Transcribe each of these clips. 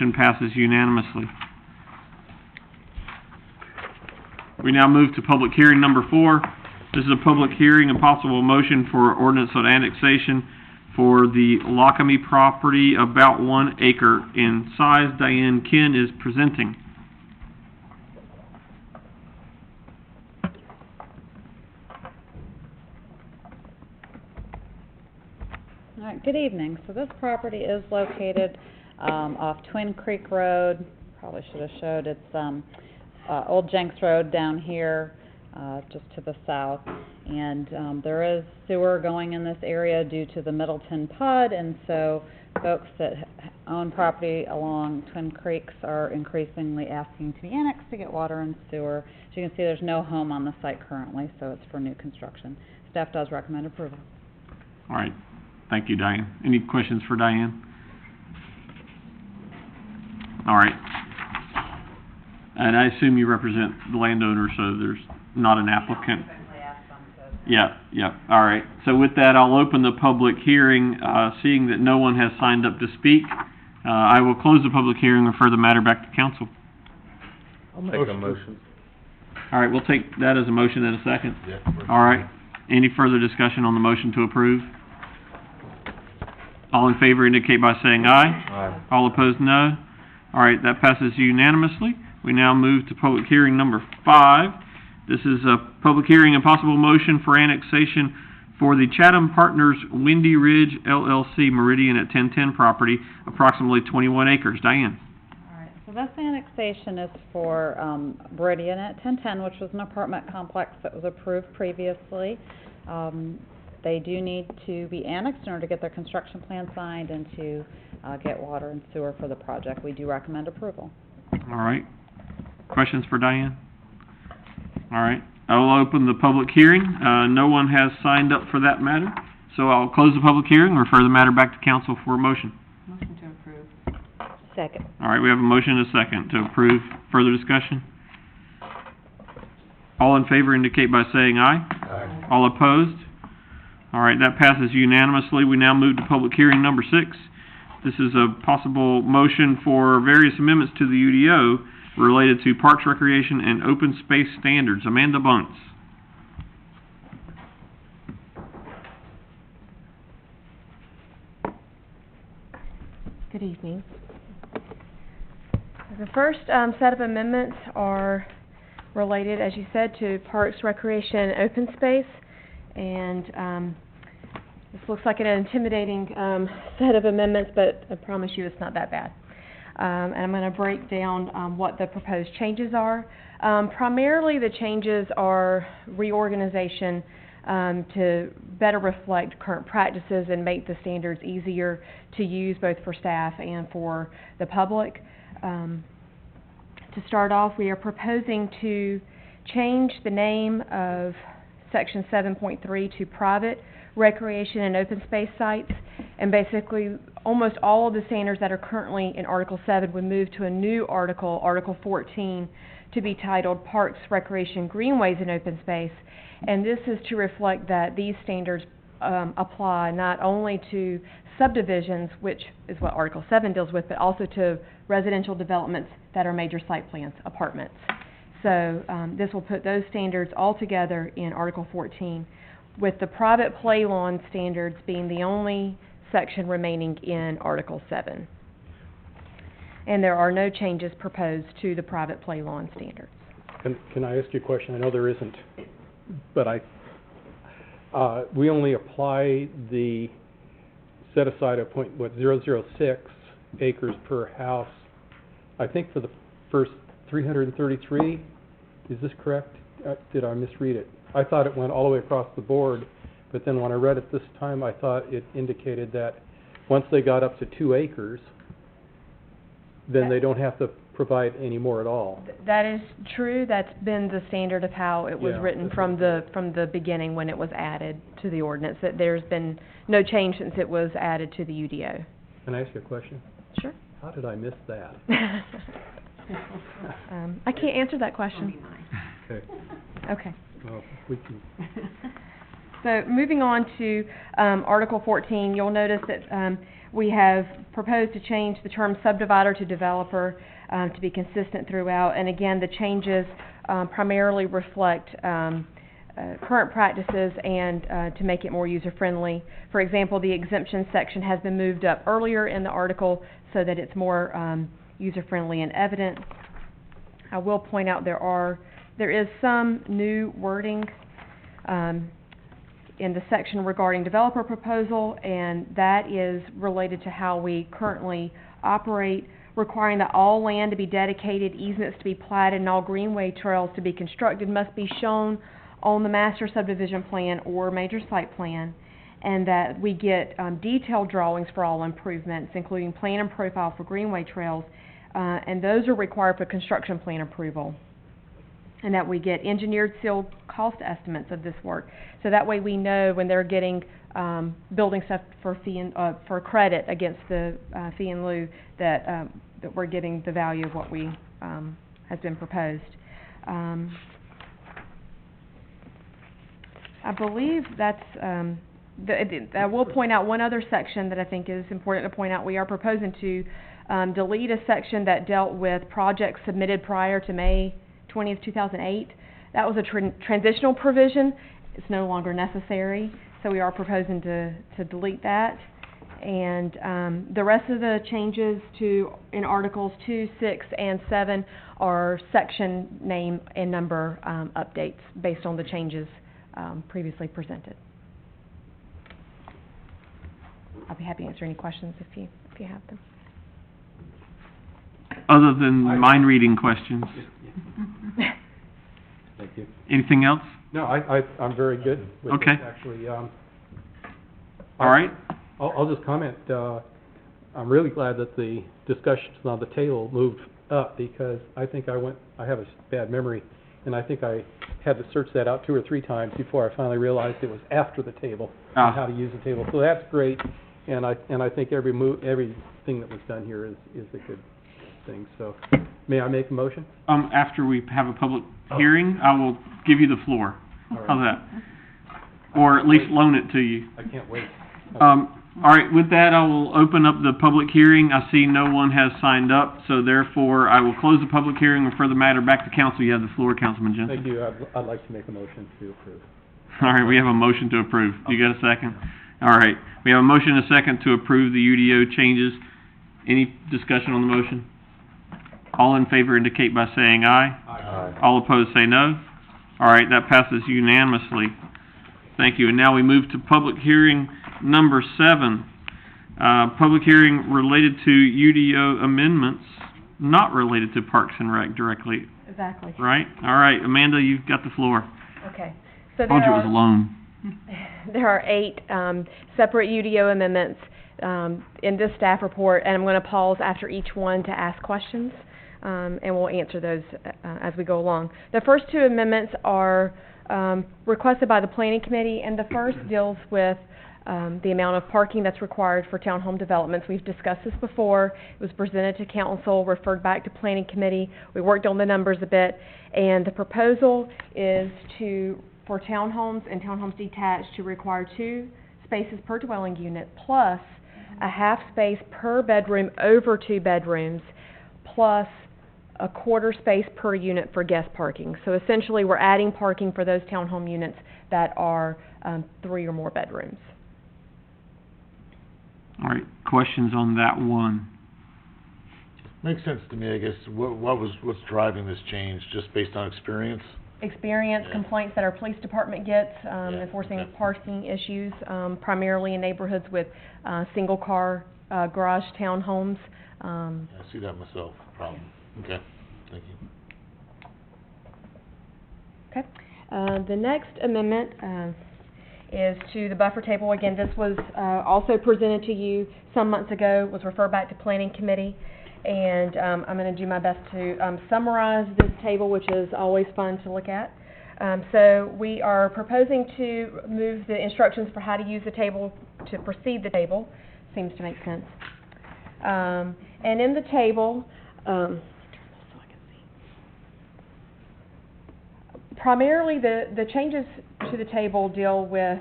Motion passes unanimously. We now move to public hearing number 4. This is a public hearing and possible motion for ordinance on annexation for the Lockamy property, about 1 acre in size. Diane Ken is presenting. All right, good evening. So this property is located off Twin Creek Road. Probably should have showed it's Old Jenks Road down here, just to the south. And there is sewer going in this area due to the Middleton PUD, and so folks that own property along Twin Creeks are increasingly asking to be annexed to get water and sewer. As you can see, there's no home on the site currently, so it's for new construction. Staff does recommend approval. All right. Thank you, Diane. Any questions for Diane? All right. And I assume you represent the landowner, so there's not an applicant. Yeah. All right. So with that, I'll open the public hearing. Seeing that no one has signed up to speak, I will close the public hearing and refer the matter back to council. I'll make a motion. All right, we'll take that as a motion in a second. Yeah. All right. Any further discussion on the motion to approve? All in favor indicate by saying aye. Aye. All opposed, no. All right, that passes unanimously. We now move to public hearing number 5. This is a public hearing and possible motion for annexation for the Chatham Partners Windy Ridge LLC Meridian at 1010 property, approximately 21 acres. Diane. All right, so this annexation is for Meridian at 1010, which was an apartment complex that was approved previously. They do need to be annexed in order to get their construction plan signed and to get water and sewer for the project. We do recommend approval. All right. Questions for Diane? All right. I will open the public hearing. No one has signed up for that matter, so I'll close the public hearing and refer the matter back to council for a motion. Motion to approve. Second. All right, we have a motion and a second to approve. Further discussion? All in favor indicate by saying aye. Aye. All opposed? All right, that passes unanimously. We now move to public hearing number 6. This is a possible motion for various amendments to the UDO related to Parks, Recreation, and Open Space Standards. Amanda Bunce. Good evening. The first set of amendments are related, as you said, to Parks, Recreation, and Open Space. And this looks like an intimidating set of amendments, but I promise you it's not that bad. And I'm going to break down what the proposed changes are. Primarily the changes are reorganization to better reflect current practices and make the standards easier to use both for staff and for the public. To start off, we are proposing to change the name of Section 7.3 to private recreation and open space sites, and basically almost all of the standards that are currently in Article 7 would move to a new article, Article 14, to be titled Parks, Recreation, Greenways, and Open Space. And this is to reflect that these standards apply not only to subdivisions, which is what Article 7 deals with, but also to residential developments that are major site plans, apartments. So this will put those standards all together in Article 14, with the private play lawn standards being the only section remaining in Article 7. And there are no changes proposed to the private play lawn standards. Can I ask you a question? I know there isn't, but we only apply the set aside of 0.006 acres per house, I think for the first 333. Is this correct? Did I misread it? I thought it went all the way across the board, but then when I read it this time, I thought it indicated that once they got up to 2 acres, then they don't have to provide any more at all. That is true. That's been the standard of how it was Yeah, written from the beginning when it was added to the ordinance. That there's been no change since it was added to the UDO. Can I ask you a question? Sure. How did I miss that? I can't answer that question. Okay. Okay. Well, we can. So moving on to Article 14, you'll notice that we have proposed to change the term subdivider to developer to be consistent throughout. And again, the changes primarily reflect current practices and to make it more user-friendly. For example, the exemption section has been moved up earlier in the article so that it's more user-friendly and evident. I will point out there is some new wording in the section regarding developer proposal, and that is related to how we currently operate, requiring that all land to be dedicated, easements to be platted, and all greenway trails to be constructed must be shown on the master subdivision plan or major site plan, and that we get detailed drawings for all improvements, including plan and profile for greenway trails, and those are required for construction plan approval. And that we get engineered sealed cost estimates of this work. So that way we know when they're getting building stuff for for credit against the fee in lieu that we're getting the value of what we has been proposed. I believe that's I will point out one other section that I think is important to point out. We are proposing to delete a section that dealt with projects submitted prior to May 20th, 2008. That was a transitional provision. It's no longer necessary, so we are proposing to delete that. And the rest of the changes in Articles 2, 6, and 7 are section name and number updates based on the changes previously presented. I'll be happy to answer any questions if you have them. Other than mind reading questions. Thank you. Anything else? No, I'm very good with Okay. this, actually. All right. I'll just comment, I'm really glad that the discussions on the table moved up, because I think I have a bad memory, and I think I had to search that out 2 or 3 times before I finally realized it was after the table, and how to use the table. So that's great, and I think everything that was done here is a good thing. So, may I make a motion? After we have a public hearing, I will give you the floor. All right. How's that? Or at least loan it to you. I can't wait. All right, with that, I will open up the public hearing. I see no one has signed up, so therefore I will close the public hearing and refer the matter back to council. You have the floor, Councilman Jensen. Thank you. I'd like to make a motion to approve. All right, we have a motion to approve. You got a second? All right, we have a motion and a second to approve the UDO changes. Any discussion on the motion? All in favor indicate by saying aye. Aye. All opposed say no. All right, that passes unanimously. Thank you. And now we move to public hearing number 7. Public hearing related to UDO amendments, not related to Parks and Rec directly, Exactly. right? All right, Amanda, you've got the floor. Okay. So Told you it was alone. there are 8 separate UDO amendments in this staff report, and I'm going to pause after each one to ask questions, and we'll answer those as we go along. The first 2 amendments are requested by the Planning Committee, and the first deals with the amount of parking that's required for townhome developments. We've discussed this before. It was presented to council, referred back to Planning Committee. We worked on the numbers a bit, and the proposal is for townhomes and townhomes detached to require 2 spaces per dwelling unit, plus a half space per bedroom over 2 bedrooms, plus a quarter space per unit for guest parking. So essentially, we're adding parking for those townhome units that are 3 or more bedrooms. All right, questions on that one? Makes sense to me, I guess. What's driving this change, just based on experience? Experience, Yeah. complaints that our police department gets, Yeah, enforcing okay. parking issues, primarily in neighborhoods with single-car garage townhomes. I see that myself, problem. Okay, thank you. Okay. The next amendment is to the buffer table. Again, this was also presented to you some months ago, was referred back to Planning Committee, and I'm going to do my best to summarize this table, which is always fun to look at. So we are proposing to move the instructions for how to use the table to precede the table. Seems to make sense. And in the table, primarily the changes to the table deal with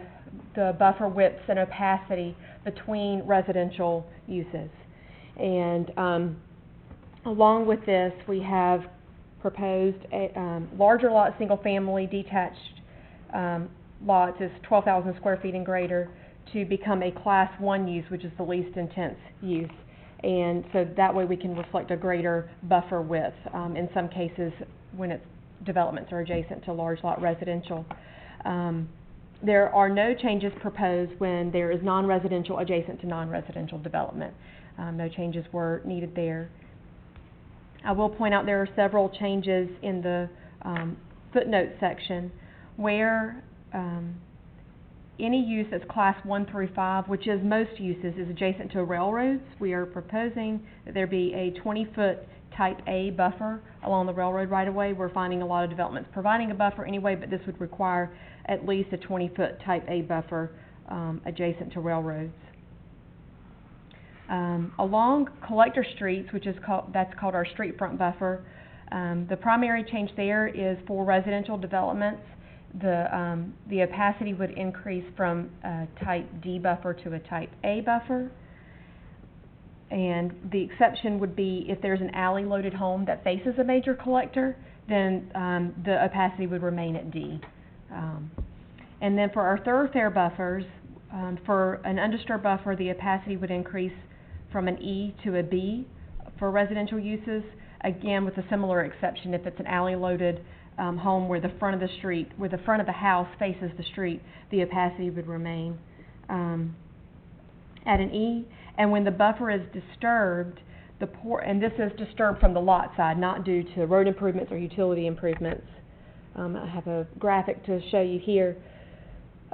the buffer widths and opacity between residential uses. And along with this, we have proposed a larger lot, single-family detached lots is 12,000 square feet and greater to become a Class 1 use, which is the least intense use. And so that way we can reflect a greater buffer width in some cases when it's developments are adjacent to large lot residential. There are no changes proposed when there is non-residential adjacent to non-residential development. No changes were needed there. I will point out there are several changes in the footnote section where any use that's Class 1 through 5, which is most uses, is adjacent to railroads. We are proposing that there be a 20-foot Type A buffer along the railroad right-of-way. We're finding a lot of developments providing a buffer anyway, but this would require at least a 20-foot Type A buffer adjacent to railroads. Along collector streets, which is called our street front buffer, the primary change there is for residential developments. The opacity would increase from a Type D buffer to a Type A buffer. And the exception would be if there's an alley-loaded home that faces a major collector, then the opacity would remain at D. And then for our thoroughfare buffers, for an undisturbed buffer, the opacity would increase from an E to a B for residential uses, again with a similar exception. If it's an alley-loaded home where the front of the house faces the street, the opacity would remain at an E. And when the buffer is disturbed, and this is disturbed from the lot side, not due to road improvements or utility improvements. I have a graphic to show you here.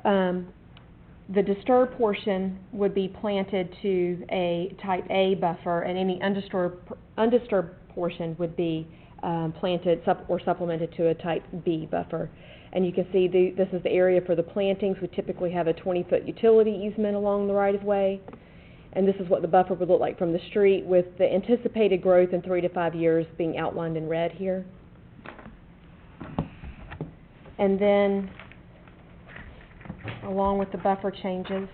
The disturbed portion would be planted to a Type A buffer, and any undisturbed portion would be planted or supplemented to a Type B buffer. And you can see this is the area for the plantings. We typically have a 20-foot utility easement along the right-of-way. And this is what the buffer would look like from the street, with the anticipated growth in 3 to 5 years being outlined in red here. And then, along with the buffer changes,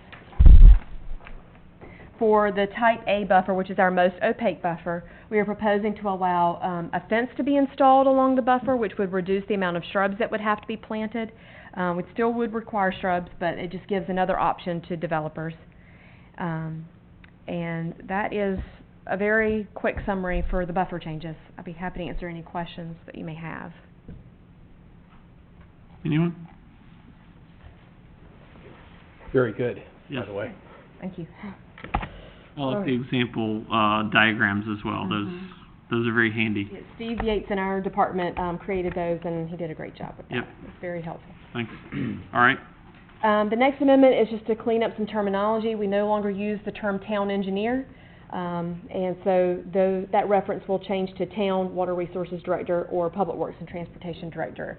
for the Type A buffer, which is our most opaque buffer, we are proposing to allow a fence to be installed along the buffer, which would reduce the amount of shrubs that would have to be planted. We still would require shrubs, but it just gives another option to developers. And that is a very quick summary for the buffer changes. I'd be happy to answer any questions that you may have. Anyone? Very good, Yes. by the way. Thank you. I like the example diagrams as well. Those are very handy. Yeah, Steve Yates in our department created those, and he did a great job with that. Yep. It's very helpful. Thanks. All right. The next amendment is just to clean up some terminology. We no longer use the term town engineer, and so that reference will change to town water resources director or public works and transportation director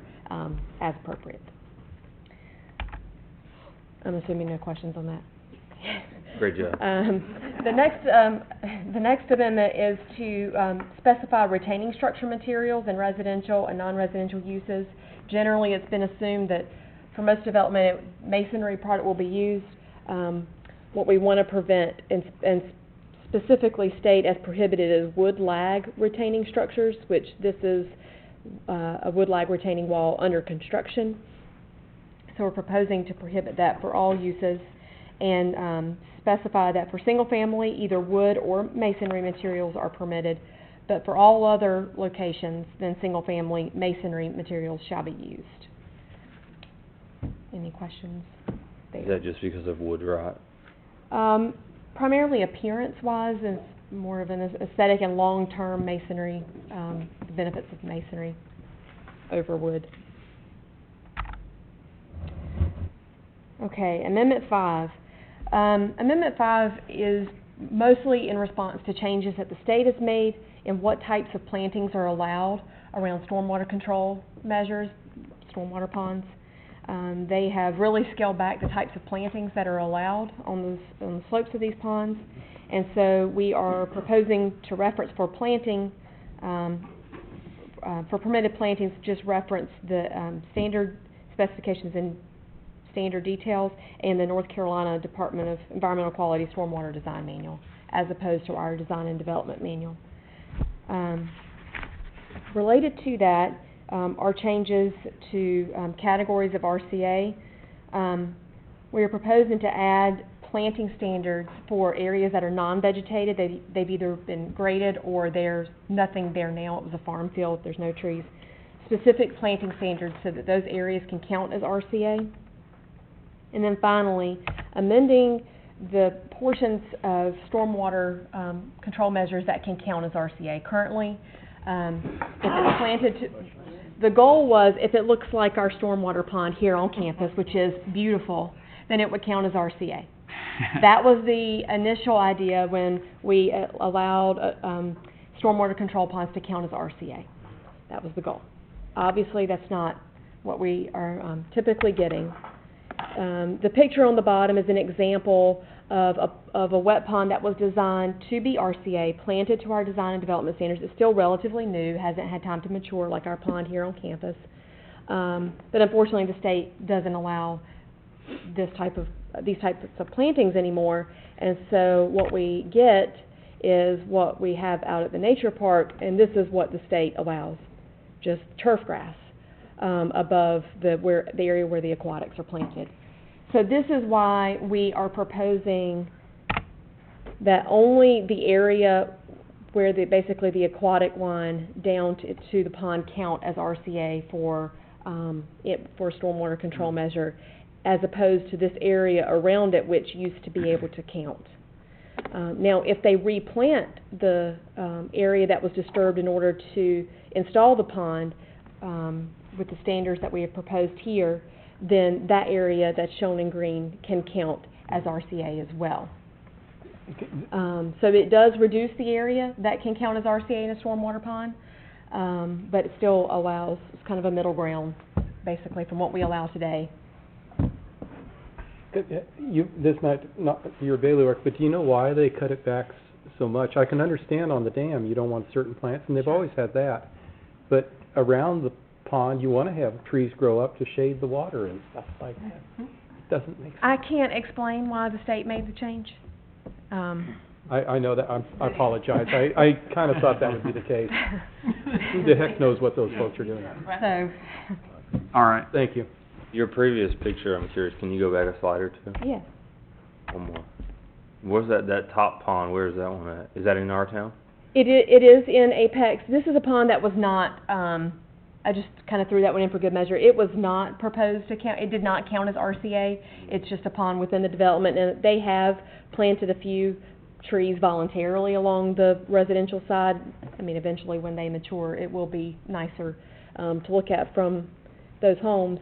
as appropriate. I'm assuming no questions on that. Great job. The next amendment is to specify retaining structure materials in residential and non-residential uses. Generally, it's been assumed that for most development, masonry product will be used. What we want to prevent and specifically state as prohibited is wood lag retaining structures, which this is a wood lag retaining wall under construction. So we're proposing to prohibit that for all uses and specify that for single family, either wood or masonry materials are permitted, but for all other locations, then single family masonry materials shall be used. Any questions there? Is that just because of wood rot? Primarily appearance-wise, and more of an aesthetic and long-term masonry, the benefits of masonry over wood. Okay, Amendment 5. Amendment 5 is mostly in response to changes that the state has made in what types of plantings are allowed around stormwater control measures, stormwater ponds. They have really scaled back the types of plantings that are allowed on the slopes of these ponds, and so we are proposing to reference for planting, for permitted plantings, just reference the standard specifications in standard details, and the North Carolina Department of Environmental Quality Stormwater Design Manual, as opposed to our Design and Development Manual. Related to that are changes to categories of RCA. We are proposing to add planting standards for areas that are non-vegetated. They've either been graded or there's nothing there now. It was a farm field, there's no trees. Specific planting standards so that those areas can count as RCA. And then finally, amending the portions of stormwater control measures that can count as RCA. Currently, if it's planted to, the goal was if it looks like our stormwater pond here on campus, which is beautiful, then it would count as RCA. That was the initial idea when we allowed stormwater control ponds to count as RCA. That was the goal. Obviously, that's not what we are typically getting. The picture on the bottom is an example of a wet pond that was designed to be RCA, planted to our design and development standards. It's still relatively new, hasn't had time to mature like our pond here on campus. But unfortunately, the state doesn't allow these types of plantings anymore, and so what we get is what we have out at the nature park, and this is what the state allows, just turf grass above the area where the aquatics are planted. So this is why we are proposing that only the area where basically the aquatic line down to the pond count as RCA for stormwater control measure, as opposed to this area around it, which used to be able to count. Now, if they replant the area that was disturbed in order to install the pond with the standards that we have proposed here, then that area that's shown in green can count as RCA as well. So it does reduce the area that can count as RCA in a stormwater pond, but it still allows, it's kind of a middle ground, basically, from what we allow today. This might not be your bailiwick, but do you know why they cut it back so much? I can understand on the dam you don't want certain plants, and they've always had that. But around the pond, you want to have trees grow up to shade the water and stuff like that. It doesn't make sense. I can't explain why the state made the change. I know that. I apologize. I kind of thought that would be the case. Who the heck knows what those folks are doing? So, All right. Thank you. Your previous picture, I'm curious, can you go back a slide or two? yeah. One more. Where's that top pond, where is that one at? Is that in our town? It is in Apex. This is a pond that was not, I just kind of threw that one in for good measure. It was not proposed to count, it did not count as RCA. It's just a pond within the development, and they have planted a few trees voluntarily along the residential side. I mean, eventually when they mature, it will be nicer to look at from those homes.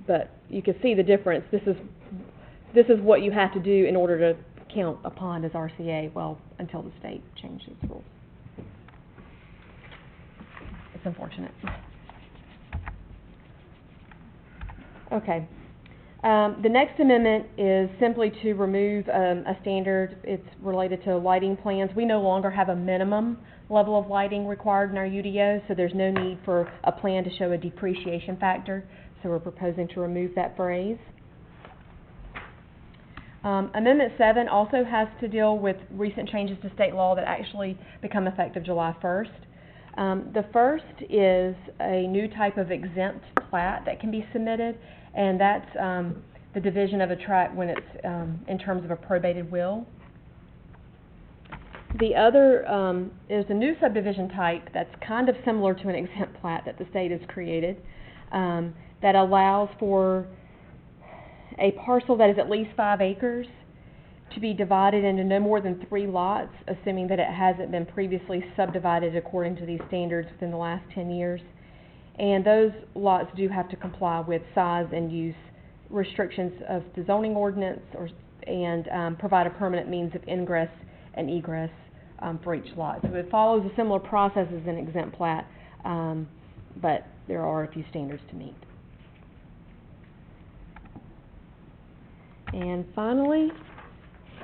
But you can see the difference. This is what you have to do in order to count a pond as RCA, well, until the state changed its rules. It's unfortunate. Okay. The next amendment is simply to remove a standard. It's related to lighting plans. We no longer have a minimum level of lighting required in our UDO, so there's no need for a plan to show a depreciation factor. So we're proposing to remove that phrase. Amendment 7 also has to deal with recent changes to state law that actually become effective July 1st. The first is a new type of exempt plat that can be submitted, and that's the division of a tract when it's in terms of a probated will. The other is a new subdivision type that's kind of similar to an exempt plat that the state has created, that allows for a parcel that is at least 5 acres to be divided into no more than 3 lots, assuming that it hasn't been previously subdivided according to these standards within the last 10 years. And those lots do have to comply with size and use restrictions of the zoning ordinance and provide a permanent means of ingress and egress for each lot. So it follows a similar process as an exempt plat, but there are a few standards to meet. And finally,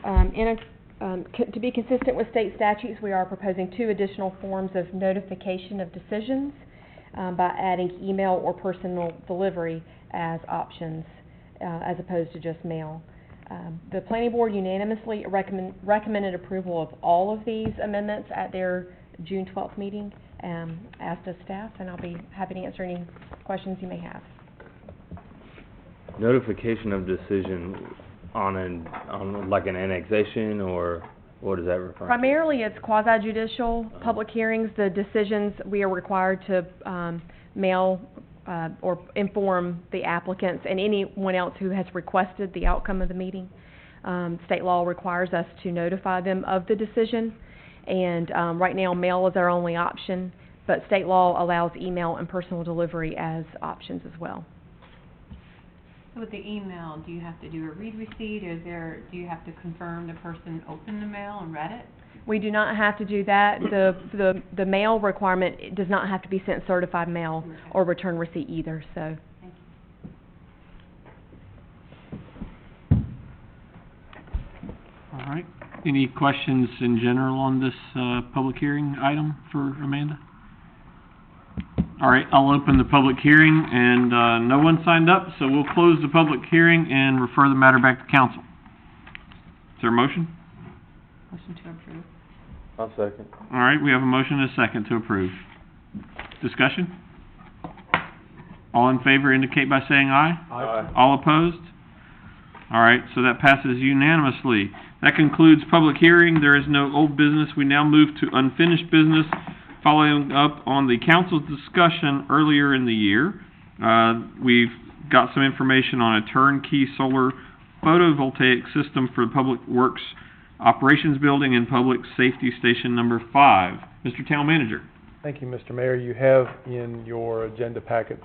to be consistent with state statutes, we are proposing 2 additional forms of notification of decisions by adding email or personal delivery as options as opposed to just mail. The planning board unanimously recommended approval of all of these amendments at their June 12th meeting, as does staff, and I'll be happy to answer any questions you may have. Notification of decision on like an annexation, or what does that refer to? Primarily, it's quasi-judicial public hearings. The decisions, we are required to mail or inform the applicants and anyone else who has requested the outcome of the meeting. State law requires us to notify them of the decision, and right now, mail is our only option, but state law allows email and personal delivery as options as well. So with the email, do you have to do a read receipt, or do you have to confirm the person opened the mail and read it? We do not have to do that. The mail requirement does not have to be sent certified mail or return receipt either, so. Thank you. All right. Any questions in general on this public hearing item for Amanda? All right, I'll open the public hearing, and no one signed up, so we'll close the public hearing and refer the matter back to council. Is there a motion? Motion to approve. I'll second. All right, we have a motion and a second to approve. Discussion? All in favor indicate by saying aye. Aye. All opposed? All right, so that passes unanimously. That concludes public hearing. There is no old business. We now move to unfinished business. Following up on the council's discussion earlier in the year, we've got some information on a turnkey solar photovoltaic system for the Public Works Operations Building and Public Safety Station number 5. Mr. Town Manager. Thank you, Mr. Mayor. You have in your agenda packet,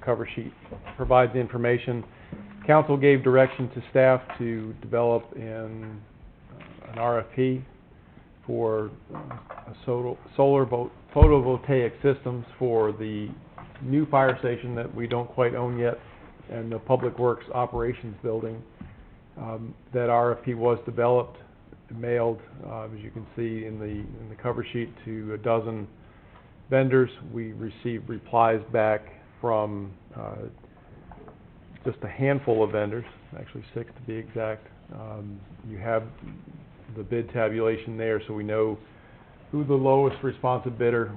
cover sheet provides the information. Council gave direction to staff to develop an RFP for solar photovoltaic systems for the new fire station that we don't quite own yet, and the Public Works Operations Building. That RFP was developed, mailed, as you can see in the cover sheet, to a dozen vendors. We received replies back from just a handful of vendors, actually 6 to be exact. You have the bid tabulation there, so we know who the lowest responsive bidder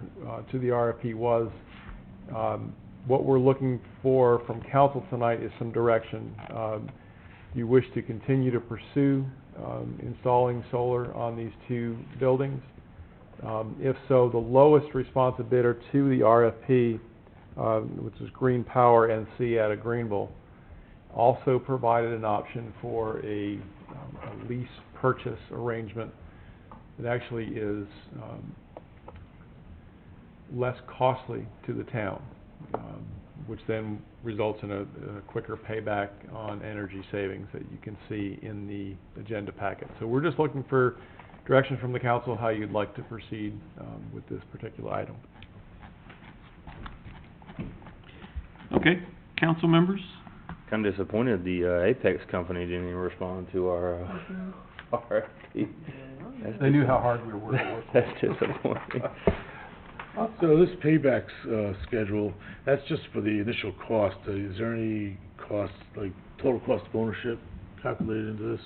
to the RFP was. What we're looking for from council tonight is some direction. You wish to continue to pursue installing solar on these 2 buildings? If so, the lowest responsive bidder to the RFP, which is Green Power NC out of Greenville, also provided an option for a lease purchase arrangement that actually is less costly to the town, which then results in a quicker payback on energy savings that you can see in the agenda packet. So we're just looking for direction from the council how you'd like to proceed with this particular item. Okay, council members? Kind of disappointed the Apex company didn't even respond to our RFP. They knew how hard we were working. That's disappointing. So this payback schedule, that's just for the initial cost. Is there any cost, like total cost of ownership calculated into this?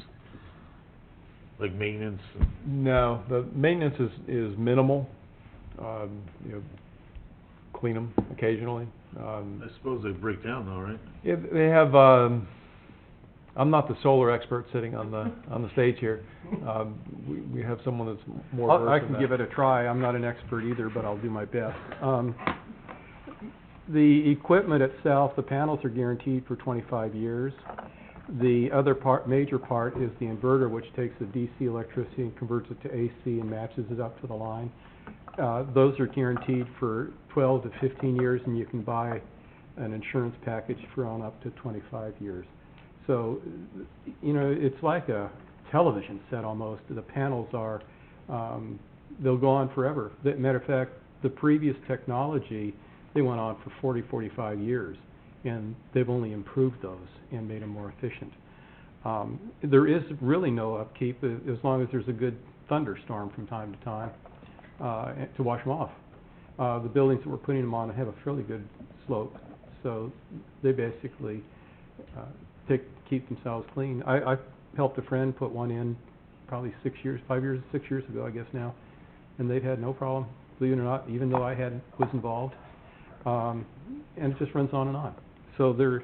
Like maintenance? No, the maintenance is minimal. Clean them occasionally. I suppose they break down though, right? They have, I'm not the solar expert sitting on the stage here. We have someone that's more versed I in can that. give it a try. I'm not an expert either, but I'll do my best. The equipment itself, the panels are guaranteed for 25 years. The other major part is the inverter, which takes the DC electricity and converts it to AC and matches it up to the line. Those are guaranteed for 12 to 15 years, and you can buy an insurance package for on up to 25 years. So, it's like a television set almost. The panels are, they'll go on forever. Matter of fact, the previous technology, they went on for 40, 45 years, and they've only improved those and made them more efficient. There is really no upkeep as long as there's a good thunderstorm from time to time to wash them off. The buildings that we're putting them on have a fairly good slope, so they basically keep themselves clean. I helped a friend put one in probably 6 years ago, I guess now, and they've had no problem, believe it or not, even though was involved. And it just runs on and on. So there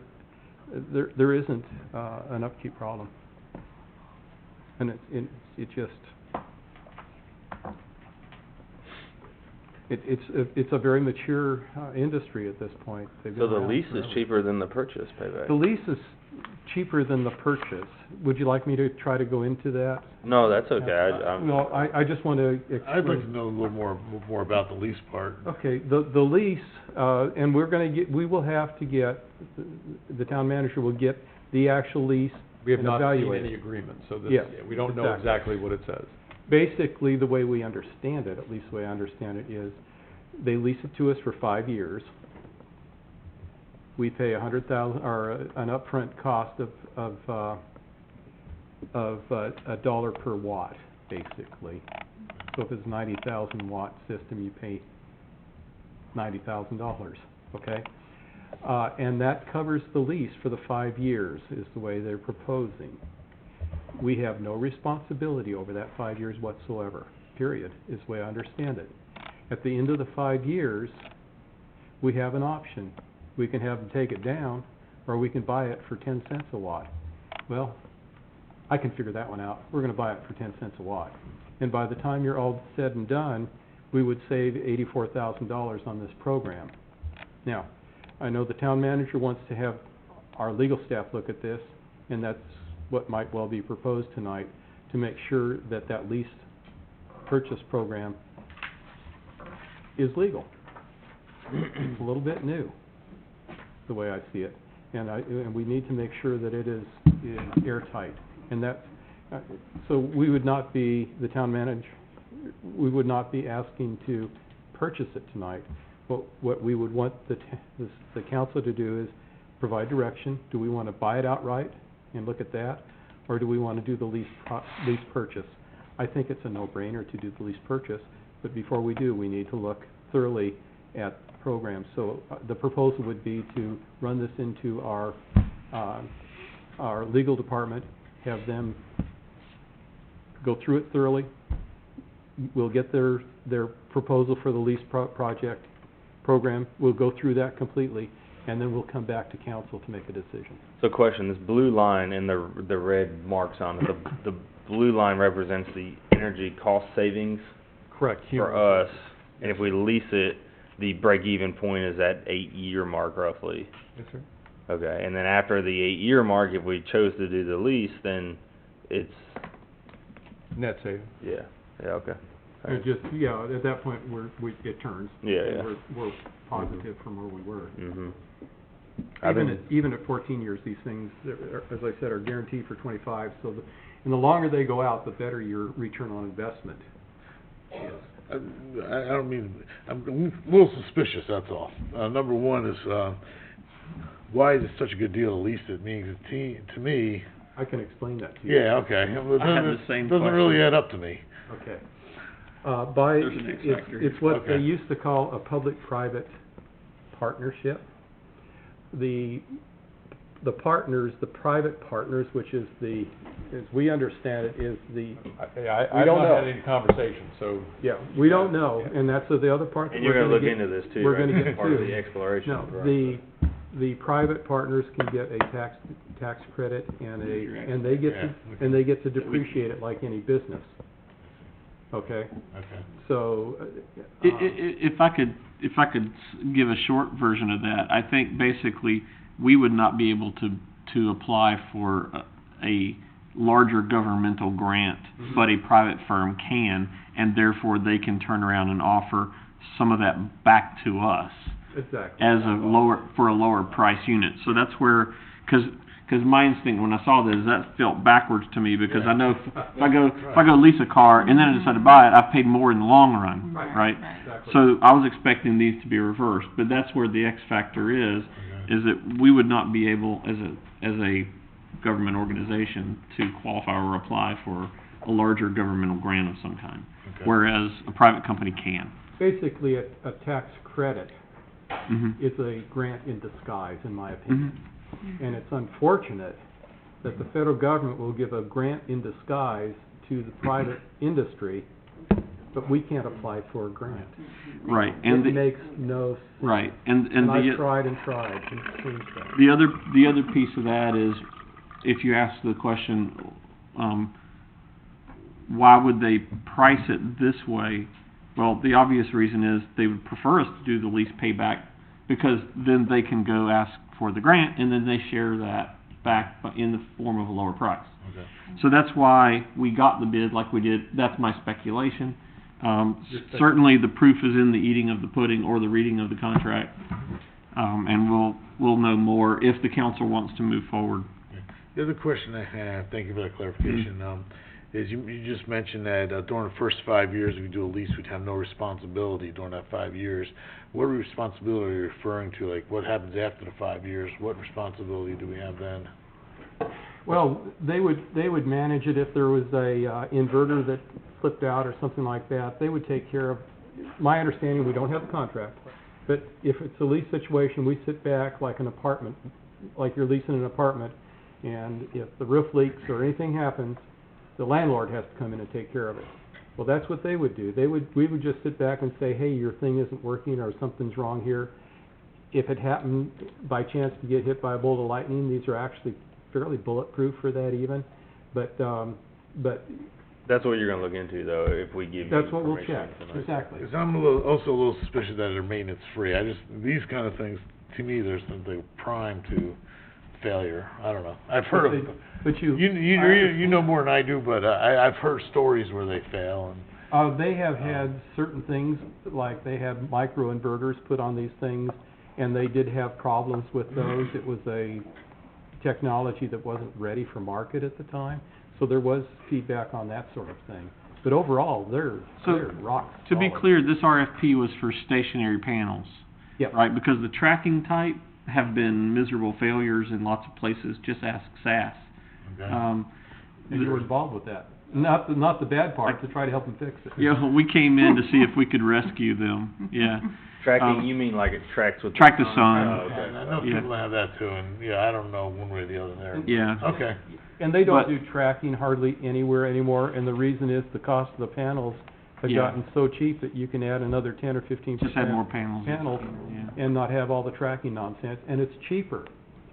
isn't an upkeep problem. And it just, it's a very mature industry at this point. They've So been the around lease is forever. cheaper than the purchase payback? The lease is cheaper than the purchase. Would you like me to try to go into that? No, that's okay, I'm. No, I just want to explain. I'd like to know a little more about the lease part. Okay, the lease, and we will have to get, the town manager will get the actual lease We have and not seen evaluate any it. agreement, so this, Yes, we don't know exactly. exactly what it says. Basically, the way we understand it, at least the way I understand it, is they lease it to us for 5 years. We pay $100,000, or an upfront cost of $1 per watt, basically. So if it's a 90,000 watt system, you pay $90,000, okay? And that covers the lease for the 5 years, is the way they're proposing. We have no responsibility over that 5 years whatsoever, period, is the way I understand it. At the end of the 5 years, we have an option. We can have them take it down, or we can buy it for 10 cents a watt. Well, I can figure that one out. We're gonna buy it for 10 cents a watt. And by the time you're all said and done, we would save $84,000 on this program. Now, I know the town manager wants to have our legal staff look at this, and that's what might well be proposed tonight, to make sure that that lease purchase program is legal. It's a little bit new, the way I see it, and we need to make sure that it is airtight. And that, so we would not be, the town manager, we would not be asking to purchase it tonight. What we would want the council to do is provide direction. Do we want to buy it outright and look at that, or do we want to do the lease purchase? I think it's a no-brainer to do the lease purchase, but before we do, we need to look thoroughly at programs. So the proposal would be to run this into our legal department, have them go through it thoroughly. We'll get their proposal for the lease program. We'll go through that completely, and then we'll come back to council to make a decision. So question, this blue line and the red marks on it, the blue line represents the energy cost savings Correct. for us, and if we lease it, the break-even point is at 8-year mark roughly. Yes, sir. Okay, and then after the 8-year mark, if we chose to do the lease, then it's, Net saving. yeah, okay. It just, yeah, at that point, it turns. Yeah, And yeah. We're positive from where we were. Mhm. Even at 14 years, these things, as I said, are guaranteed for 25, so and the longer they go out, the better your return on investment is. I don't mean, I'm a little suspicious, that's all. Number one is, why is it such a good deal to lease it? Means to me, I can explain that to you. yeah, okay. I had the same Doesn't really question. add up to me. Okay. There's an X factor. It's what they Okay. used to call a public-private partnership. The partners, the private partners, which is as we understand it, is we I've don't not know. had any conversation, so. Yeah, we don't know, and that's the other part that And we're you're gonna look get- into this too, we're right? gonna get Part of to. the exploration. No, process. the private partners can get a tax credit and Correct. and they get Yeah, to, and they get to depreciate it like any business. Okay, Okay. so, If I could give a short version of that, I think basically we would not be able to apply for a larger governmental grant, but a private firm can, and therefore they can turn around and offer some of that back to us exactly. as for a lower price unit. So that's where, because my instinct when I saw this, that felt backwards to me, because I know if I go lease a car and then I decide to buy it, I've paid more in the long run, right? Exactly. So I was expecting these to be reversed, but that's where the X factor is that we would not be able, as a government organization, to qualify or apply for a larger governmental grant of some kind, Okay. whereas a private company can. Basically, a tax credit Mhm. is a grant in disguise, in my opinion. Mhm. And it's unfortunate that the federal government will give a grant in disguise to the private industry, but we can't apply for a grant. Right, and It makes no sense. right, And I've the, tried and tried to change that. the other piece of that is, if you ask the question, why would they price it this way? Well, the obvious reason is they would prefer us to do the lease payback, because then they can go ask for the grant, and then they share that back in the form of a lower price. Okay. So that's why we got the bid like we did. That's my speculation. Certainly, the proof is in the eating of the pudding or the reading of the contract, and we'll know more if the council wants to move forward. The other question I have, thank you for that clarification, is you just mentioned that during the first 5 years, if we do a lease, we'd have no responsibility during that 5 years. What responsibility are you referring to? Like, what happens after the 5 years? What responsibility do we have then? Well, they would manage it if there was a inverter that flipped out or something like that. They would take care of, my understanding, we don't have a contract, but if it's a lease situation, we sit back like an apartment, like you're leasing an apartment, and if the roof leaks or anything happens, the landlord has to come in and take care of it. Well, that's what they would do. We would just sit back and say, hey, your thing isn't working or something's wrong here. If it happened by chance to get hit by a bolt of lightning, these are actually fairly bulletproof for that even, but That's what you're gonna look into, though, if we give you that's what we'll information check, tonight. exactly. Because I'm also a little suspicious that they're maintenance free. These kind of things, to me, there's something prime to failure. I don't know. I've heard of them. But You know more than I do, but I've heard stories where they fail and. They have had certain things, like they have micro inverters put on these things, and they did have problems with those. It was a technology that wasn't ready for market at the time, so there was feedback on that sort of thing. But overall, they're rock solid. To be clear, this RFP was for stationary panels, Yep. right? Because the tracking type have been miserable failures in lots of places. Just ask SAS. Okay. And you were involved with that. Not the bad part, to try to help them fix it. Yeah, we came in to see if we could rescue them. Yeah. Tracking, you mean like it tracks with Track the sun. Oh, okay. I know Yeah. people that have that too, and I don't know one way or the other there. Yeah. Okay. And they don't But- do tracking hardly anywhere anymore, and the reason is the cost of the panels have Yeah. gotten so cheap that you can add another 10 or 15% Just have more panels. panels Yeah. and not have all the tracking nonsense, and it's cheaper.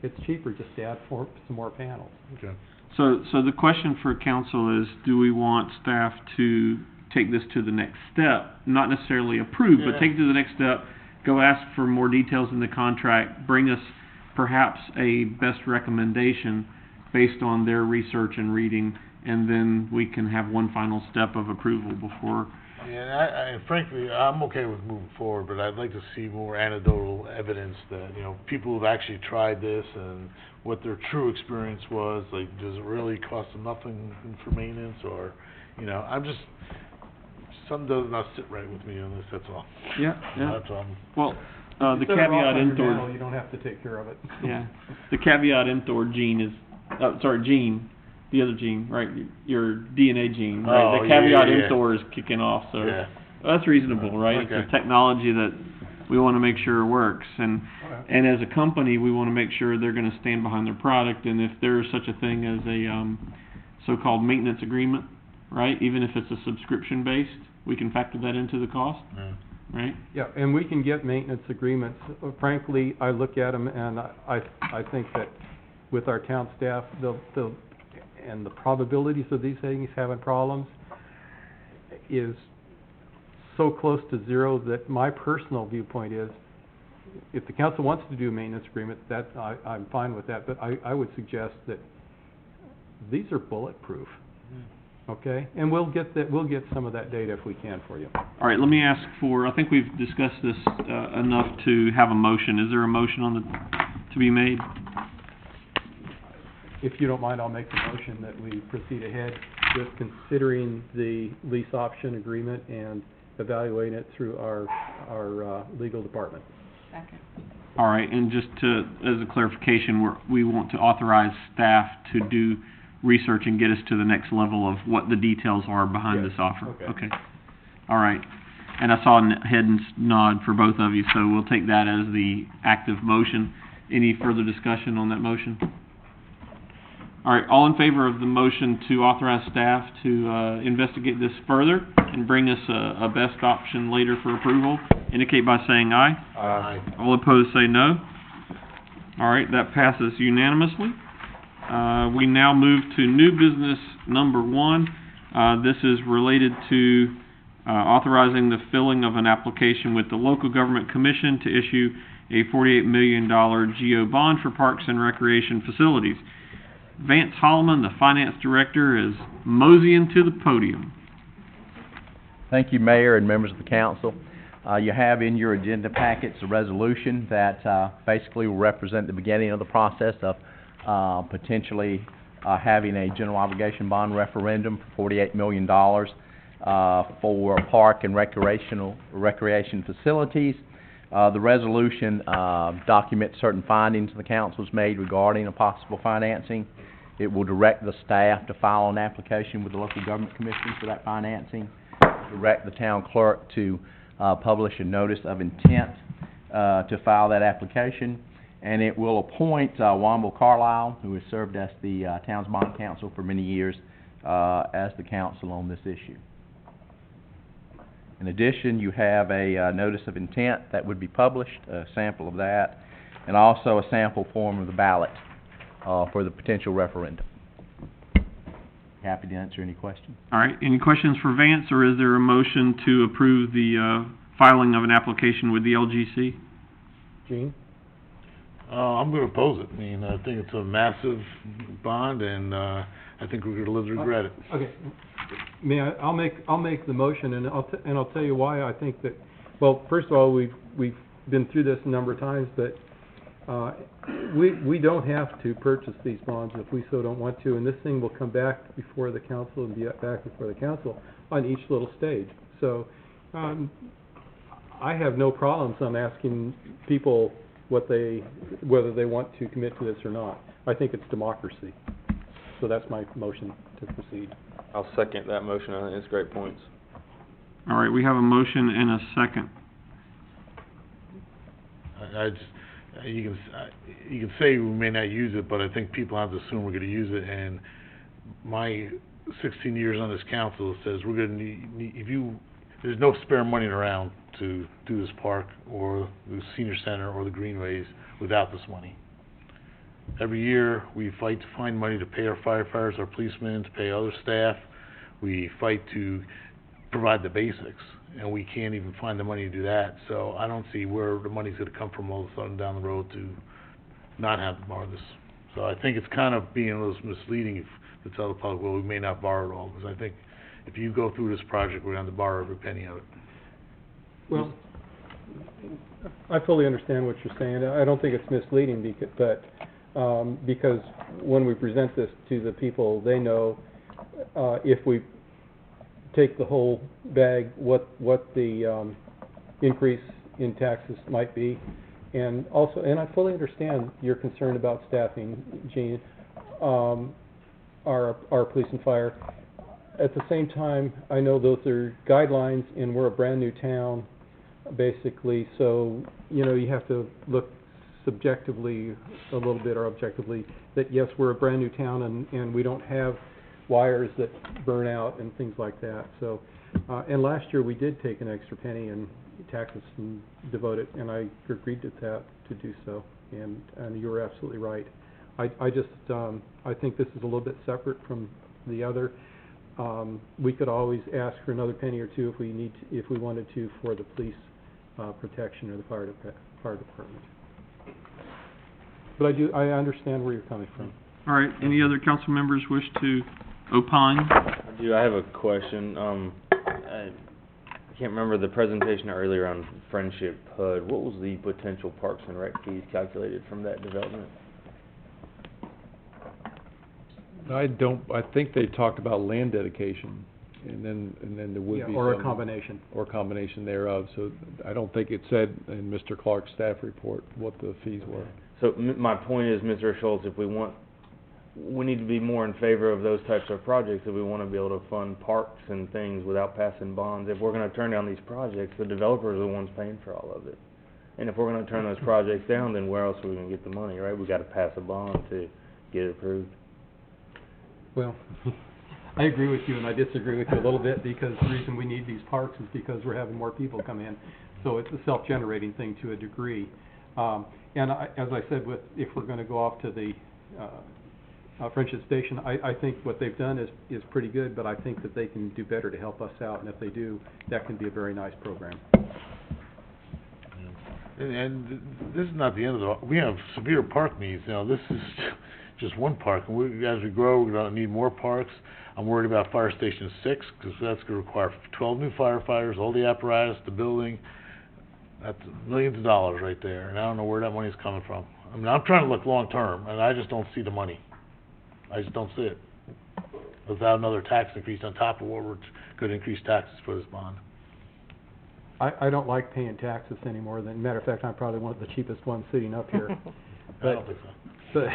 It's cheaper just to add some more panels. Okay. So the question for council is, do we want staff to take this to the next step? Not necessarily approve, but Yeah. take it to the next step, go ask for more details in the contract, bring us perhaps a best recommendation based on their research and reading, and then we can have one final step of approval before. Yeah, and frankly, I'm okay with moving forward, but I'd like to see more anecdotal evidence that, people who've actually tried this and what their true experience was. Like, does it really cost them nothing for maintenance, or, something does not sit right with me on this, that's all. Yeah, That's all. Well, the Instead of rock caveat on your emptor, mantle, you don't have to take care of it. yeah, the caveat emptor gene is, gene, the other gene, right, your DNA gene, right? Oh, The yeah, caveat yeah. emptor is kicking off, so Yeah. that's reasonable, right? It's Okay. a technology that we want to make sure works, and as a company, we want to make sure they're going to stand behind their product, and if there is such a thing as a so-called maintenance agreement, right, even if it's a subscription-based, we can factor that into the cost, Yeah. right? Yeah, and we can get maintenance agreements. Frankly, I look at them and I think that with our town staff, and the probabilities of these things having problems is so close to zero that my personal viewpoint is, if the council wants to do a maintenance agreement, I'm fine with that, but I would suggest that these are bulletproof. Okay, and we'll get some of that data if we can for you. All right, let me ask for, I think we've discussed this enough to have a motion. Is there a motion to be made? If you don't mind, I'll make the motion that we proceed ahead with considering the lease option agreement and evaluating it through our legal department. Second. All right, and just as a clarification, we want to authorize staff to do research and get us to the next level of what the details are behind Yes. this offer. Okay. All right. And I saw a head and nod for both of you, so we'll take that as the active motion. Any further discussion on that motion? All right, all in favor of the motion to authorize staff to investigate this further and bring us a best option later for approval, indicate by saying aye. Aye. All opposed say no. All right, that passes unanimously. We now move to new business number 1. This is related to authorizing the filling of an application with the Local Government Commission to issue a $48 million GO bond for parks and recreation facilities. Vance Holloman, the Finance Director, is moseying to the podium. Thank you, Mayor and members of the council. You have in your agenda packets a resolution that basically will represent the beginning of the process of potentially having a general obligation bond referendum for $48 million for park and recreation facilities. The resolution documents certain findings the council's made regarding a possible financing. It will direct the staff to file an application with the Local Government Commission for that financing, direct the town clerk to publish a notice of intent to file that application, and it will appoint Womble Carlisle, who has served as the town's bond counsel for many years, as the counsel on this issue. In addition, you have a notice of intent that would be published, a sample of that, and also a sample form of the ballot for the potential referendum. Happy to answer any questions. All right, any questions for Vance, or is there a motion to approve the filing of an application with the LGC? Gene? I'm gonna oppose it. I mean, I think it's a massive bond, and I think we're gonna live to regret it. Okay, I'll make the motion, and I'll tell you why I think that, well, first of all, we've been through this a number of times, but we don't have to purchase these bonds if we so don't want to, and this thing will come back before the council and be back before the council on each little stage. So, I have no problems on asking people whether they want to commit to this or not. I think it's democracy. So that's my motion to proceed. I'll second that motion. I think it's great points. All right, we have a motion and a second. You can say we may not use it, but I think people have to assume we're gonna use it, and my 16 years on this council says we're gonna need, there's no spare money around to do this park or the senior center or the greenways without this money. Every year, we fight to find money to pay our firefighters, our policemen, to pay other staff. We fight to provide the basics, and we can't even find the money to do that. So I don't see where the money's gonna come from all of a sudden down the road to not have to borrow this. So I think it's kind of being a little misleading to tell the public, well, we may not borrow it all, because I think if you go through this project, we're gonna have to borrow every penny of it. Well, I fully understand what you're saying. I don't think it's misleading, because when we present this to the people, they know if we take the whole bag, what the increase in taxes might be. And also, and I fully understand your concern about staffing, Gene, our police and fire. At the same time, I know those are guidelines, and we're a brand-new town, basically, so, you know, you have to look subjectively a little bit, or objectively, that yes, we're a brand-new town, and we don't have wires that burn out and things like that. So, and last year we did take an extra penny in taxes and devote it, and I agreed to that, to do so, and you were absolutely right. I just, I think this is a little bit separate from the other. We could always ask for another penny or two if we wanted to, for the police protection or the fire department. But I understand where you're coming from. All right, any other council members wish to opine? I have a question. I can't remember the presentation earlier on Friendship HUD. What was the potential Parks and Rec fees calculated from that development? I think they talked about land dedication, and then there would be or some... a combination. Or combination thereof, so I don't think it said in Mr. Clark's staff report what the fees were. So my point is, Mr. Schultz, if we need to be more in favor of those types of projects if we want to be able to fund parks and things without passing bonds. If we're going to turn down these projects, the developers are the ones paying for all of it. And if we're going to turn those projects down, then where else are we going to get the money, right? We've got to pass a bond to get it approved. Well, I agree with you and I disagree with you a little bit because the reason we need these parks is because we're having more people come in. So it's a self-generating thing to a degree. And as I said, if we're gonna go off to the, Friendship Station, I think what they've done is pretty good, but I think that they can do better to help us out, and if they do, that can be a very nice program. And this is not the end of we have severe park needs. Now, this is just one park, and as we grow, we're gonna need more parks. I'm worried about Fire Station 6, because that's gonna require 12 new firefighters, all the apparatus, the building. That's millions of dollars right there, and I don't know where that money's coming from. I mean, I'm trying to look long-term, and I just don't see the money. I just don't see it. Without another tax increase on top of what we're gonna increase taxes for this bond. I don't like paying taxes anymore. Matter of fact, I'm probably one of the cheapest ones sitting up here. I don't think so.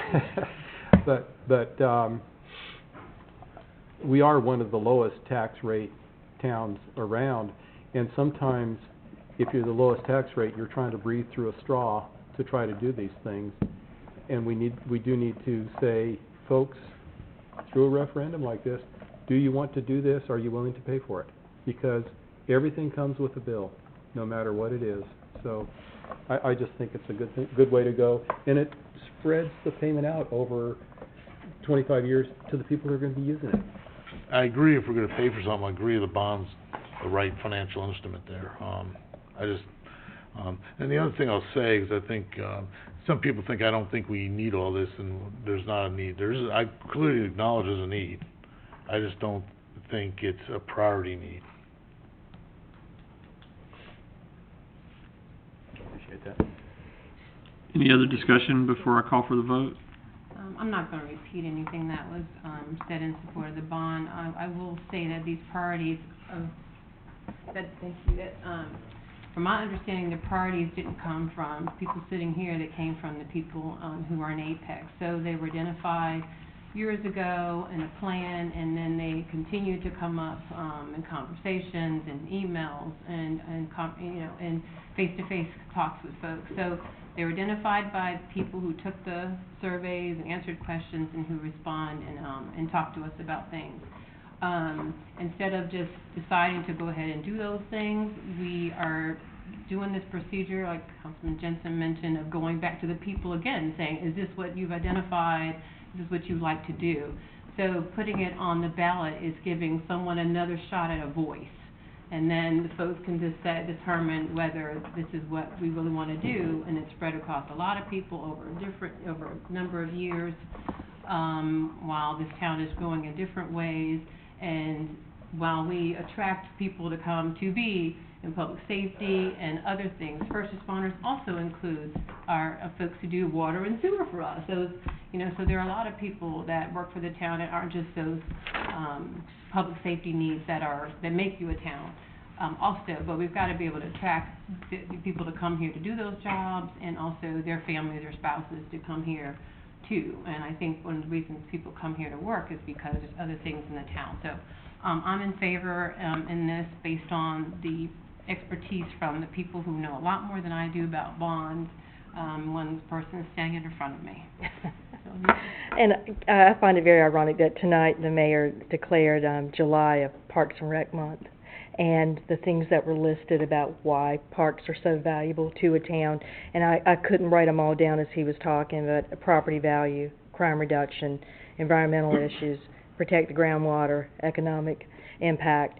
But we are one of the lowest tax rate towns around, and sometimes if you're the lowest tax rate, you're trying to breathe through a straw to try to do these things. And we do need to say, folks, through a referendum like this, do you want to do this? Are you willing to pay for it? Because everything comes with a bill, no matter what it is. So I just think it's a good way to go, and it spreads the payment out over 25 years to the people who are going to be using it. I agree, if we're gonna pay for something, I agree the bond's the right financial instrument there. And the other thing I'll say is I think, some people think I don't think we need all this, and there's not a need. I clearly acknowledge there's a need. I just don't think it's a priority need. Appreciate that. Any other discussion before I call for the vote? I'm not gonna repeat anything that was, said in support of the bond. I will say that these priorities from my understanding, the priorities didn't come from people sitting here, they came from the people, who are in Apex. So they were identified years ago in a plan, and then they continued to come up, in conversations and emails and face-to-face talks with folks. So they were identified by people who took the surveys and answered questions and who respond and talk to us about things. Instead of just deciding to go ahead and do those things, we are doing this procedure, like Councilman Jensen mentioned, of going back to the people again, saying, is this what you've identified? Is this what you'd like to do? So putting it on the ballot is giving someone another shot at a voice. And then the folks can determine whether this is what we really want to do, and it's spread across a lot of people over a number of years, while this town is growing in different ways, and while we attract people to come to be in public safety and other things. First responders also includes our folks who do water and sewer for us. So there are a lot of people that work for the town that aren't just those public safety needs that make you a town. Also, but we've got to be able to attract the people to come here to do those jobs, and also their families or spouses to come here too. And I think one of the reasons people come here to work is because there's other things in the town. So I'm in favor in this based on the expertise from the people who know a lot more than I do about bonds. One person is standing in front of me. And I find it very ironic that tonight the mayor declared July a Parks and Rec month, and the things that were listed about why parks are so valuable to a town, and I couldn't write them all down as he was talking, but property value, crime reduction, environmental issues, protect the groundwater, economic impact,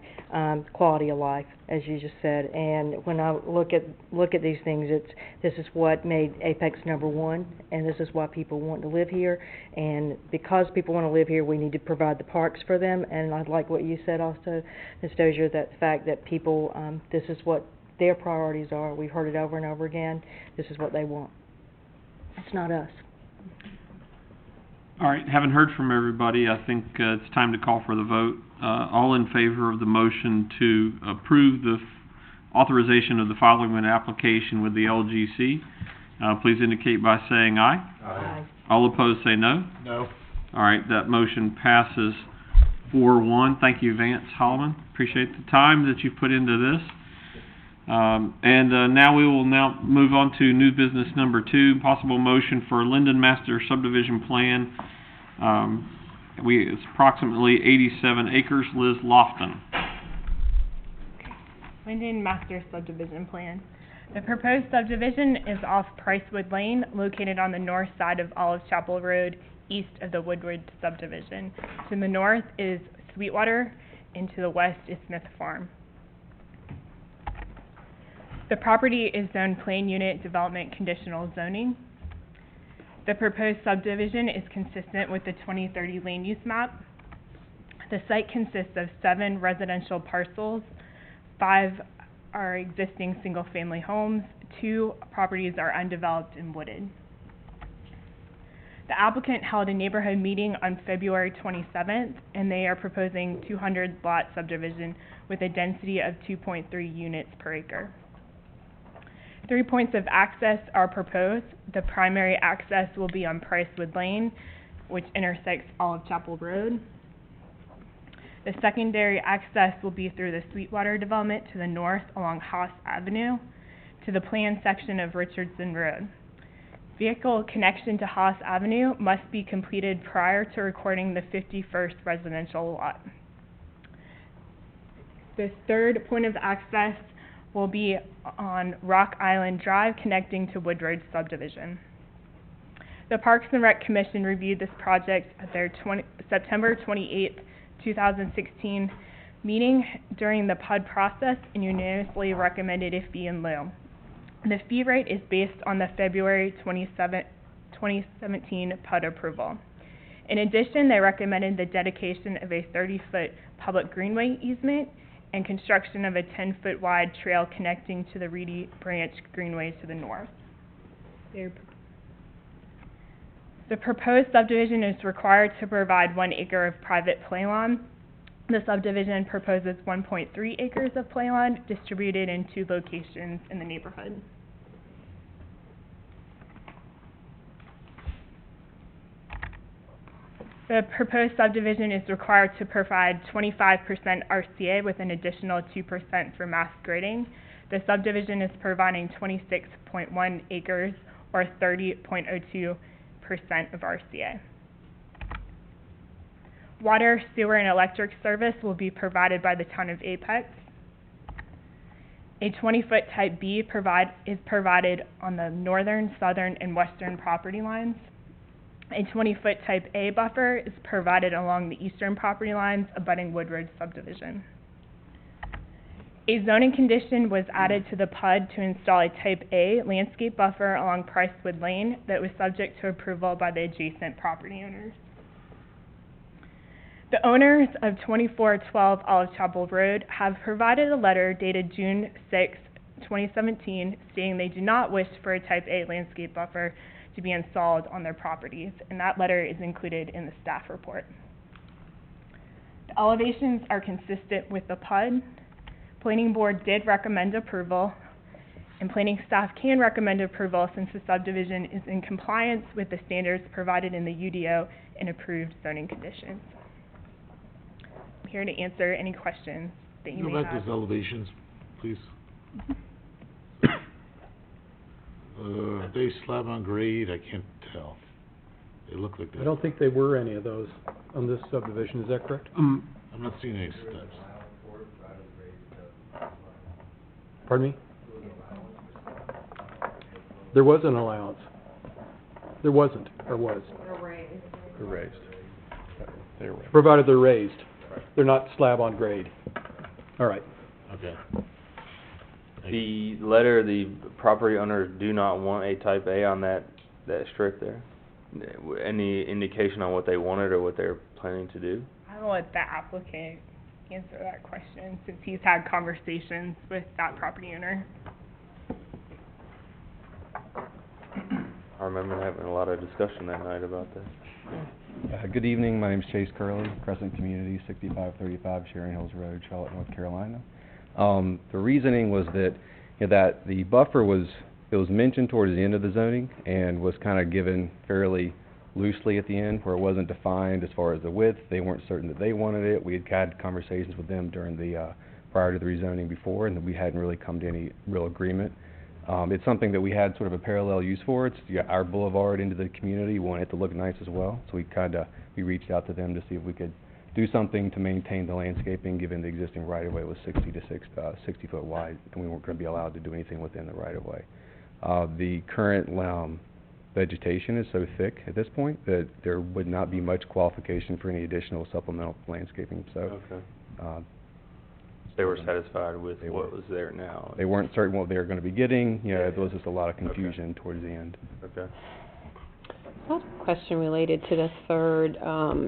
quality of life, as you just said. And when I look at these things, this is what made Apex #1, and this is why people want to live here. And because people want to live here, we need to provide the parks for them. And I like what you said also, Ms. Dozier, that the fact that people, this is what their priorities are. We've heard it over and over again. This is what they want. It's not us. All right, having heard from everybody, I think it's time to call for the vote. All in favor of the motion to approve the authorization of the filing of an application with the LGC, please indicate by saying aye. Aye. All opposed say no. No. All right, that motion passes 4-1. Thank you, Vance Holloman. Appreciate the time that you've put into this. Now we will move on to new business number 2, possible motion for Linden Master subdivision plan It's approximately 87 acres. Liz Lofton. Linden Master Subdivision Plan. The proposed subdivision is off Pricewood Lane, located on the north side of Olive Chapel Road, east of the Woodward subdivision. To the north is Sweetwater, and to the west is Smith Farm. The property is zoned Plan Unit Development Conditional Zoning. The proposed subdivision is consistent with the 2030 land use map. The site consists of 7 residential parcels. 5 are existing single-family homes. 2 properties are undeveloped and wooded. The applicant held a neighborhood meeting on February 27th, and they are proposing 200-lot subdivision with a density of 2.3 units per acre. 3 points of access are proposed. The primary access will be on Pricewood Lane, which intersects Olive Chapel Road. The secondary access will be through the Sweetwater development to the north along Haas Avenue to the planned section of Richardson Road. Vehicle connection to Haas Avenue must be completed prior to recording the 51st residential lot. The third point of access will be on Rock Island Drive connecting to Woodward subdivision. The Parks and Rec Commission reviewed this project at their September 28th, 2016 meeting during the PUD process and unanimously recommended a fee in lieu. The fee rate is based on the February 2017 PUD approval. In addition, they recommended the dedication of a 30-foot public greenway easement and construction of a 10-foot wide trail connecting to the Reedy Branch Greenway to the north. The proposed subdivision is required to provide 1 acre of private playlawn. The subdivision proposes 1.3 acres of playlawn distributed in 2 locations in the neighborhood. The proposed subdivision is required to provide 25% RCA with an additional 2% for mass grading. The subdivision is providing 26.1 acres or 30.02% of RCA. Water, sewer, and electric service will be provided by the town of Apex. A 20-foot type B is provided on the northern, southern, and western property lines. A 20-foot type A buffer is provided along the eastern property lines abutting Woodward subdivision. A zoning condition was added to the PUD to install a type A landscape buffer along Pricewood Lane that was subject to approval by the adjacent property owners. The owners of 2412 Olive Chapel Road have provided a letter dated June 6, 2017, stating they do not wish for a type A landscape buffer to be installed on their properties, and that letter is included in the staff report. The elevations are consistent with the PUD. Planning Board did recommend approval, and planning staff can recommend approval since the subdivision is in compliance with the standards provided in the UDO and approved zoning conditions. I'm here to answer any questions that you may have. Go back to those elevations, please. They slab on grade, I can't tell. They look like they... I don't think there were any of those on this subdivision, is that correct? I'm not seeing any steps. Pardon me? There was an allowance. There wasn't, or was? They're raised. They're raised. Provided they're raised. They're not slab on grade. All right. Okay. The letter, the property owners do not want a type A on that strip there? Any indication on what they wanted or what they're planning to do? I'll let the applicant answer that question since he's had conversations with that property owner. I remember having a lot of discussion that night about this. Good evening, my name is Chase Curley, Crescent Community, 6535 Sharon Hills Road, Charlotte, North Carolina. The reasoning was that, that the buffer was mentioned towards the end of the zoning and was kind of given fairly loosely at the end, where it wasn't defined as far as the width. They weren't certain that they wanted it. We had conversations with them during the prior to the rezoning before, and we hadn't really come to any real agreement. It's something that we had sort of a parallel use for. It's our boulevard into the community. We want it to look nice as well. So we reached out to them to see if we could do something to maintain the landscaping, given the existing right-of-way was 60 foot wide, and we weren't going to be allowed to do anything within the right-of-way. The current vegetation is so thick at this point that there would not be much qualification for any additional supplemental landscaping, so. Okay. They were satisfied with what was there now? They weren't certain what they were going to be getting, there was just a lot of confusion towards the end. Okay. I have a question related to the third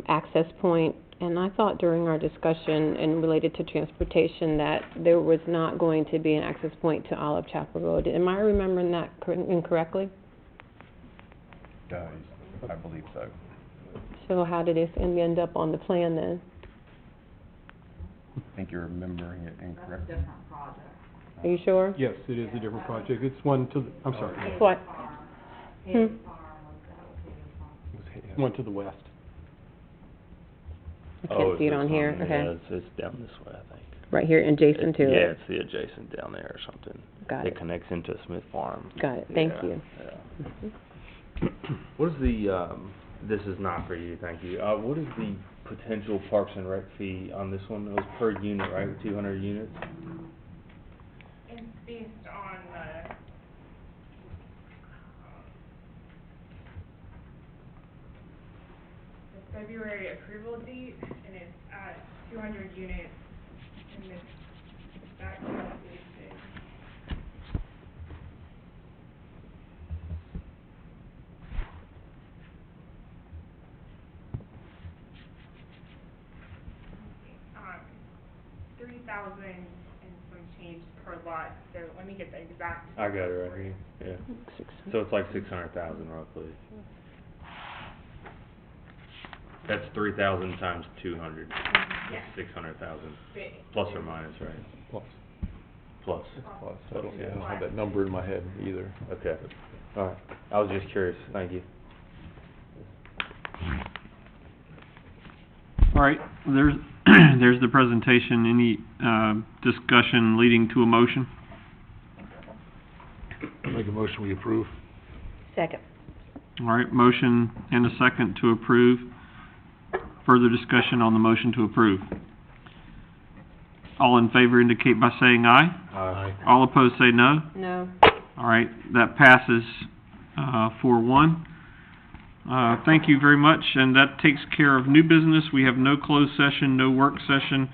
access point, and I thought during our discussion and related to transportation that there was not going to be an access point to Olive Chapel Road. Am I remembering that incorrectly? I believe so. So how did this end up on the plan then? I think you're remembering it incorrectly. Are you sure? Yes, it is a different project. It's one to, I'm sorry, What? one to the west. I can't see it on here, okay. Yeah, it's down this way, I think. Right here, adjacent to Yeah, it? it's the adjacent down there or something. Got it. It connects into Smith Farm. Got it, thank Yeah, you. yeah. What is the, this is not for you, thank you. What is the potential Parks and Rec fee on this one? It was per unit, right, 200 units? It's based on the February approval date, and it's at 200 units, and this, that calculation. $3,000 and some change per lot, so let me get the exact. I got it right here, yeah. So it's like 600,000 roughly. That's 3,000 times 200. Yeah. 600,000, plus or minus, right? Plus. Plus. Plus, I don't have that number in my head either. Okay, all right. I was just curious, thank you. All right, there's, there's the presentation. Any, discussion leading to a motion? Make a motion, we approve. Second. All right, motion and a second to approve. Further discussion on the motion to approve. All in favor indicate by saying aye. Aye. All opposed say no. No. All right, that passes, 4-1. Thank you very much, and that takes care of new business. We have no closed session, no work session.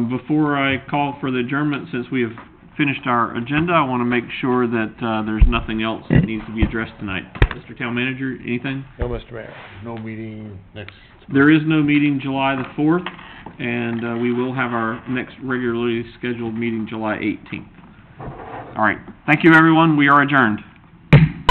Before I call for the adjournment, since we have finished our agenda, I want to make sure that there's nothing else that needs to be addressed tonight. Mr. Town Manager, anything? No, Mr. Mayor. No meeting next. There is no meeting July the 4th, and we will have our next regularly scheduled meeting July 18th. All right, thank you, everyone. We are adjourned.